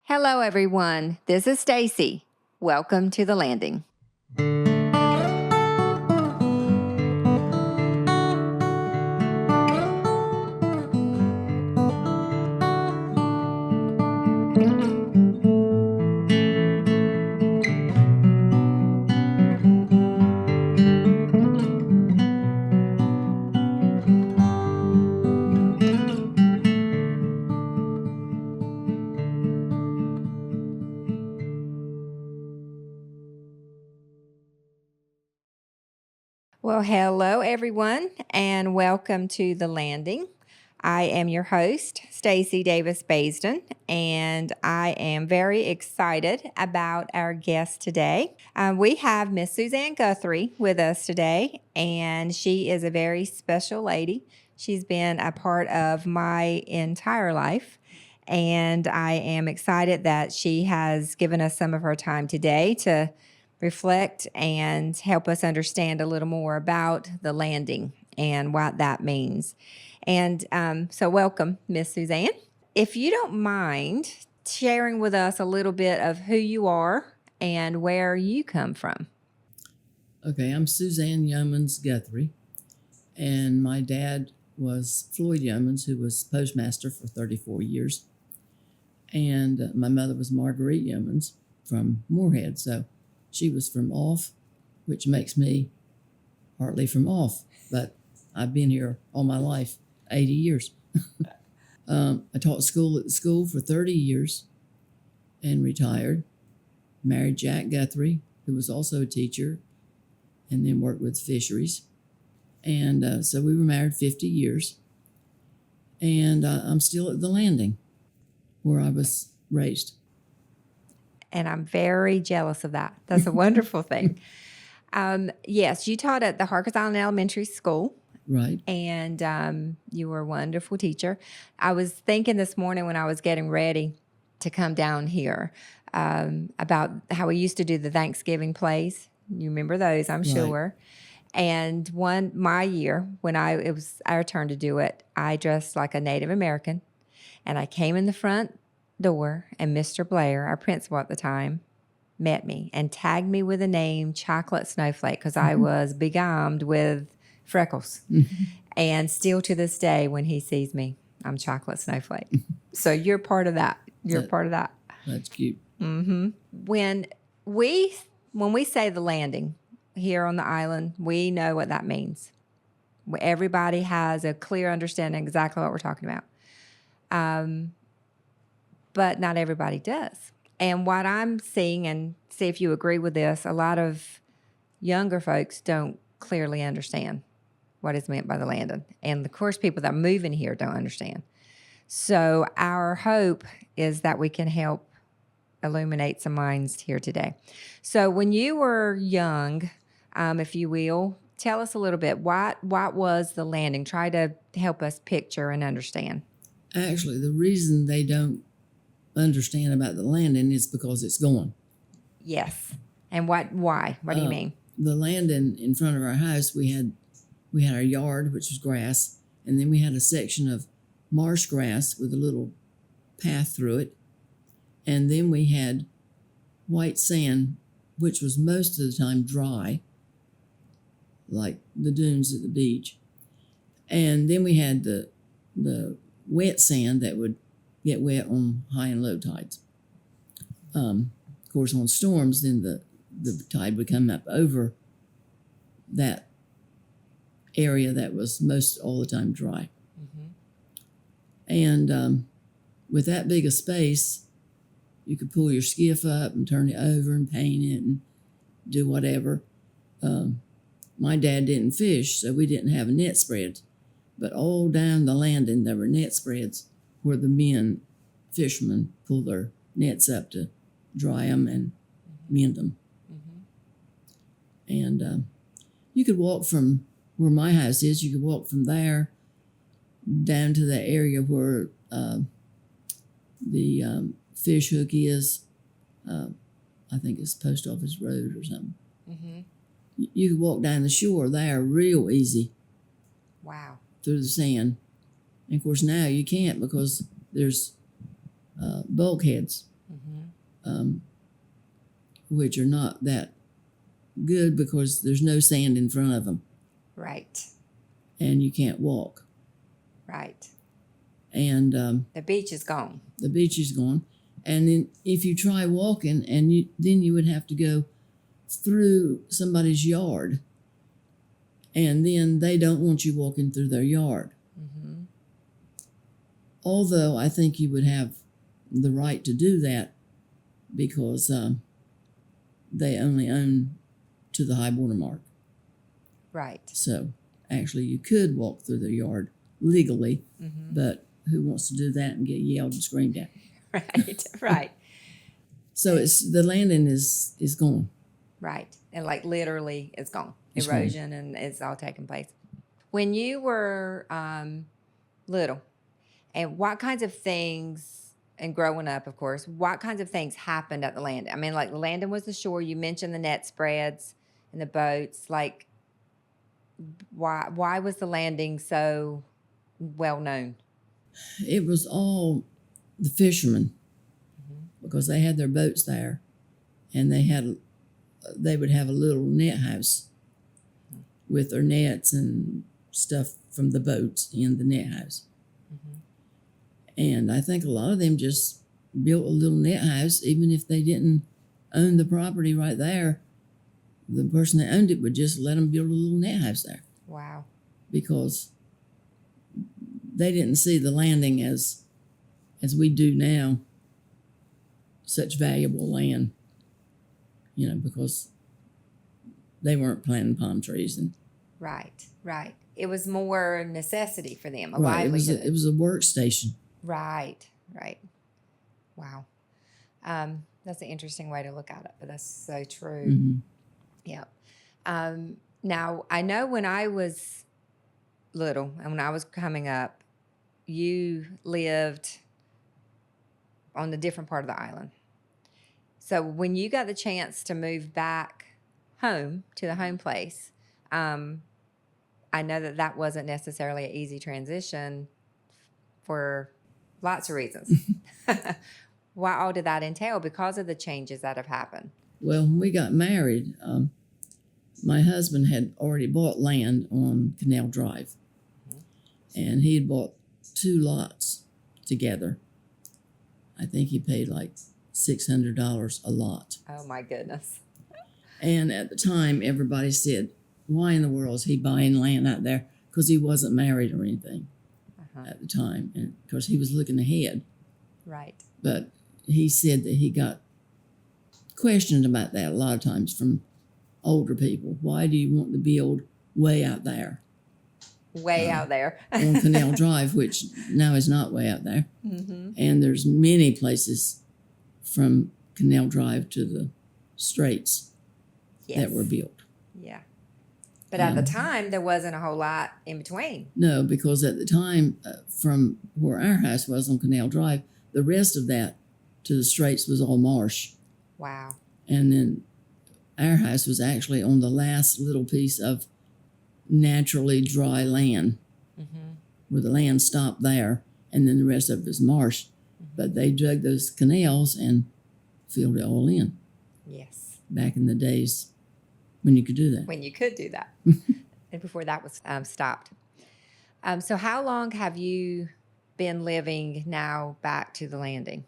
Hello, everyone. This is Stacy. Welcome to the landing. Well, hello, everyone, and welcome to the landing. I am your host, Stacy Davis Baisden, and I am very excited about our guest today. We have Miss Susanne Guthrie with us today, and she is a very special lady. She's been a part of my entire life, and I am excited that she has given us some of her time today to reflect and help us understand a little more about the landing and what that means. And so welcome, Miss Susanne. If you don't mind sharing with us a little bit of who you are and where you come from. Okay, I'm Susanne Guthrie, and my dad was Floyd Yeomans, who was postmaster for 34 years. And my mother was Marguerite Yeomans from Moorhead, so she was from off, which makes me partly from off, but I've been here all my life, 80 years. I taught school at the school for 30 years and retired. Married Jack Guthrie, who was also a teacher, and then worked with fisheries. And so we were married 50 years. And I'm still at the landing where I was raised. And I'm very jealous of that. That's a wonderful thing. Yes, you taught at the Harkers Island Elementary School. Right. And you were a wonderful teacher. I was thinking this morning when I was getting ready to come down here about how we used to do the Thanksgiving plays. You remember those, I'm sure. And my year, when it was our turn to do it, I dressed like a Native American. And I came in the front door, and Mr. Blair, our principal at the time, met me and tagged me with the name Chocolate Snowflake because I was begomed with freckles. And still to this day, when he sees me, I'm Chocolate Snowflake. So you're part of that. Part of that. That's cute. Mm-hmm. When we say the landing here on the island, we know what that means. Everybody has a clear understanding exactly what we're talking about. But not everybody does. And what I'm seeing, and see if you agree with this, a lot of younger folks don't clearly understand what is meant by the landing. And of course, people that are moving here don't understand. So our hope is that we can help illuminate some minds here today. So when you were young, if you will, tell us a little bit, what was the landing? Try to help us picture and understand. Actually, the reason they don't understand about the landing is because it's gone. Yes. And why? What do you mean? The landing in front of our house, we had our yard, which was grass, and then we had a section of marsh grass with a little path through it. And then we had white sand, which was most of the time dry, like the dunes at the beach. And then we had the wet sand that would get wet on high and low tides. Of course, on storms, then the tide would come up over that area that was most all the time dry. And with that big a space, you could pull your skiff up and turn it over and paint it and do whatever. My dad didn't fish, so we didn't have a net spread. But all down the landing, there were net spreads where the fishermen, pull their nets up to dry them and mend them. And you could walk from where my house is, you could walk from there down to the area where the fish hook is. I think it's Post Office Road or something. You could walk down the shore there real easy. Wow. Through the sand. And of course now you can't because there's bulkheads which are not that good because there's no sand in front of them. Right. And you can't walk. Right. And the beach is gone. The beach is gone. And then if you try walking, then you would have to go through somebody's yard. And then they don't want you walking through their yard. Mm-hmm. Although I think you would have the right to do that because they only own to the high water mark. Right. So actually you could walk through their yard legally, mm-hmm. but who wants to do that and get yelled and screamed at? Right, right. So the landing is gone. Right. And like literally it's gone. It's Erosion gone. And it's all taking place. When you were little, and what kinds of things, and growing up, of course, what kinds of things happened at the landing? I mean, like the landing was the shore. You mentioned the net spreads and the boats. Like, why was the landing so well known? It was all the fishermen, mm-hmm. because they had their boats there, and they would have a little net house with their nets and stuff from the boats in the net house. Mm-hmm. And I think a lot of them just built a little net house, even if they didn't own the property right there. The person that owned it would just let them build a little net house there. Wow. Because they didn't see the landing as we do now, such valuable land, because they weren't planting palm trees. And right. It was more necessity for them. Right. It was a workstation. Right. Wow. That's an interesting way to look at it, but that's so true. Mm-hmm. Yeah. Now, I know when I was little and when I was coming up, you lived on a different part of the island. So when you got the chance to move back home to the home place, I know that wasn't necessarily an easy transition for lots of reasons. What all did that entail because of the changes that have happened? Well, when we got married, my husband had already bought land on Canal Drive, mm-hmm. and he had bought 2 lots together. I think he paid like $600 a lot. Oh, my goodness. And at the time, everybody said, why in the world is he buying land out there? Because he wasn't married or anything at the time. And of course, he was looking ahead. Right. But he said that he got questioned about that a lot of times from older people. Why do you want to build way out there? Way out there. On Canal Drive, which now is not way out there. Mm-hmm. And there's many places from Canal Drive to the Straits that were built. Yeah. But at the time, there wasn't a whole lot in between. No, because at the time, from where our house was on Canal Drive, the rest of that to the Straits was all marsh. Wow. And then our house was actually on the last little piece of naturally dry land, mm-hmm. where the land stopped there, and then the rest of it was marsh. Mm-hmm. But they dug those canals and filled it all in. Yes. Back in the days when you could do that. When you could do that. And before that was stopped. So how long have you been living now back to the landing?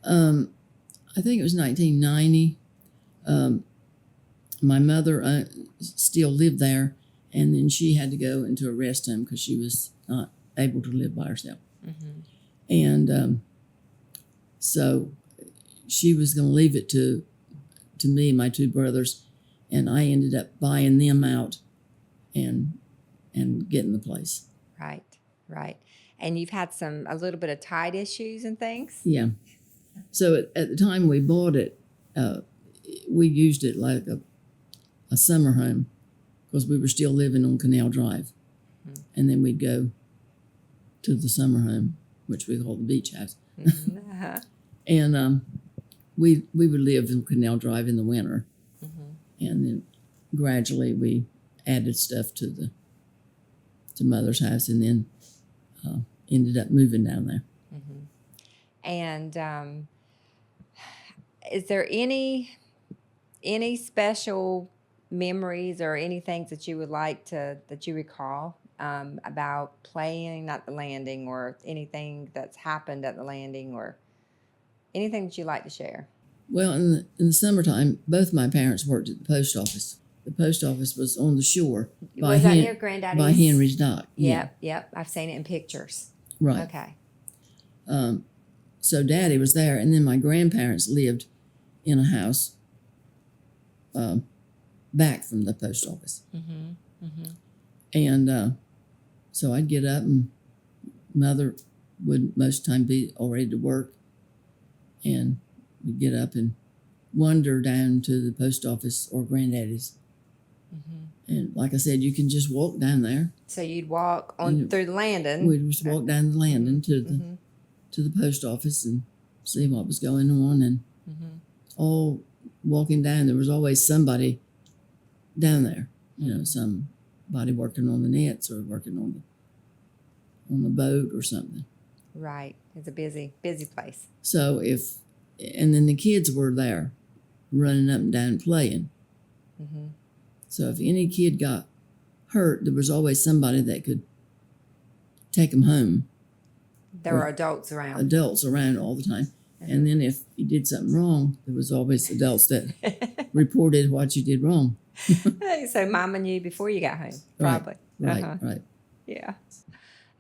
I think it was 1990. My mother still lived there, and then she had to go into a rest home because she was not able to live by herself. Mm-hmm. And so she was going to leave it to me and my 2 brothers, and I ended up buying them out and getting the place. Right. And you've had a little bit of tide issues and things? Yeah. So at the time we bought it, we used it like a summer home because we were still living on Canal Drive. Mm-hmm. And then we'd go to the summer home, which we call the beach house. Mm-hmm. Uh-huh. And we would live in Canal Drive in the winter. Mm-hmm. And then gradually we added stuff to Mother's house, and then ended up moving down there. Mm-hmm. And is there any special memories or anything that you would like that you recall about playing at the landing, or anything that's happened at the landing, or anything that you'd like to share? Well, in the summertime, both my parents worked at the post office. The post office was on the shore Was that near Granddaddy's? by Henry's Dock. Yep. I've seen it in pictures. Right. Okay. So Daddy was there, and then my grandparents lived in a house back from the post office. And so I'd get up, and Mother would most of the time be already to work, and we'd get up and wander down to the post office or Granddaddy's. And like I said, you can just walk down there. So you'd walk on through the landing. We'd just walk down the landing to the post office and see what was going on. And all walking down, there was always somebody down there. You know, somebody working on the nets or working on the boat or something. Right. It's a busy place. So and then the kids were there running up and down playing. So if any kid got hurt, there was always somebody that could take them home. There were adults around. Adults around all the time. And then if you did something wrong, there was always adults that reported what you did wrong. So Mama knew before you got home, probably. Right. Yeah.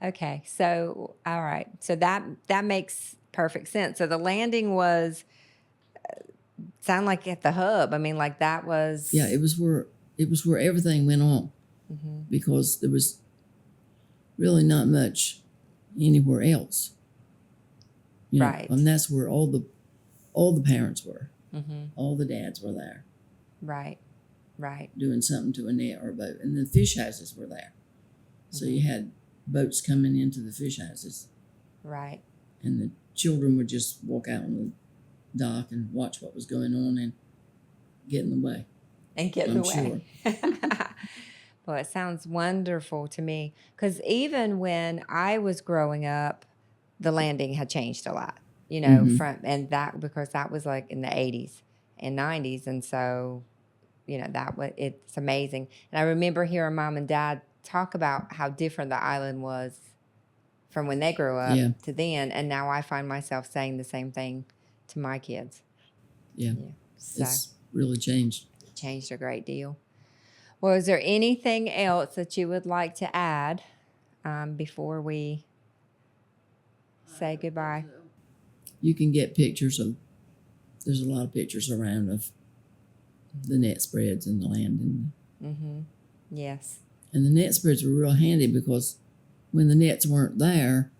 Okay. So, all right. So that makes perfect sense. So the landing was, sound like at the hub. I mean, like that was. Yeah, it was where everything went on, because there was really not much anywhere else. You know, right. And that's where all the parents were. All the dads were there. Right. Doing something to a net or a boat. And the fish houses were there. So you had boats coming into the fish houses. Right. And the children would just walk out on the dock and watch what was going on and get in the way. And get in the way. Sure. Well, it sounds wonderful to me, because even when I was growing up, the landing had changed a lot, you know, because that was like in the 80s and 90s. And so, you know, it's amazing. And I remember hearing Mom and Dad talk about how different the island was from when they grew up to then. And now I find myself saying the same thing to my kids. Yeah. So it's really changed. Changed a great deal. Well, is there anything else that you would like to add before we say goodbye? You can get pictures there's a lot of pictures around of the net spreads and the landing. Yes. And the net spreads were real handy, because when the nets weren't there,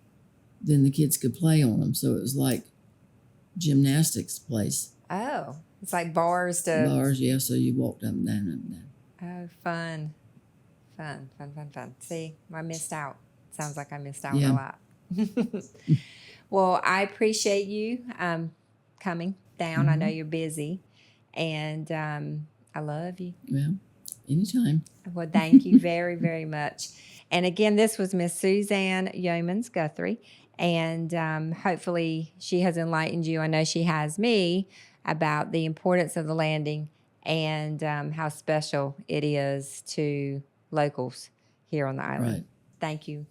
then the kids could play on them. So it was like gymnastics place. Oh, it's like bars, yeah. So you walked up and down. Oh, fun. See, I missed out. Sounds like I missed out a lot. Well, I appreciate you coming down. I know you're busy, and I love you. Well, anytime. Well, thank you very, very much. And again, this was Miss Susanne Guthrie, and hopefully she has enlightened you. I know she has me about the importance of the landing and how special it is to locals here on the island. Right. Thank you.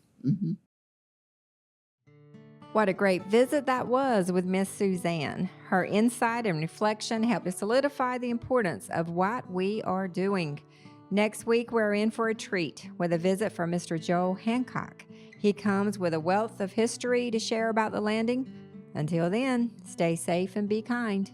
What a great visit that was with Miss Susanne. Her insight and reflection helped to solidify the importance of what we are doing. Next week, we're in for a treat with a visit from Mr. Joel Hancock. He comes with a wealth of history to share about the landing. Until then, stay safe and be kind.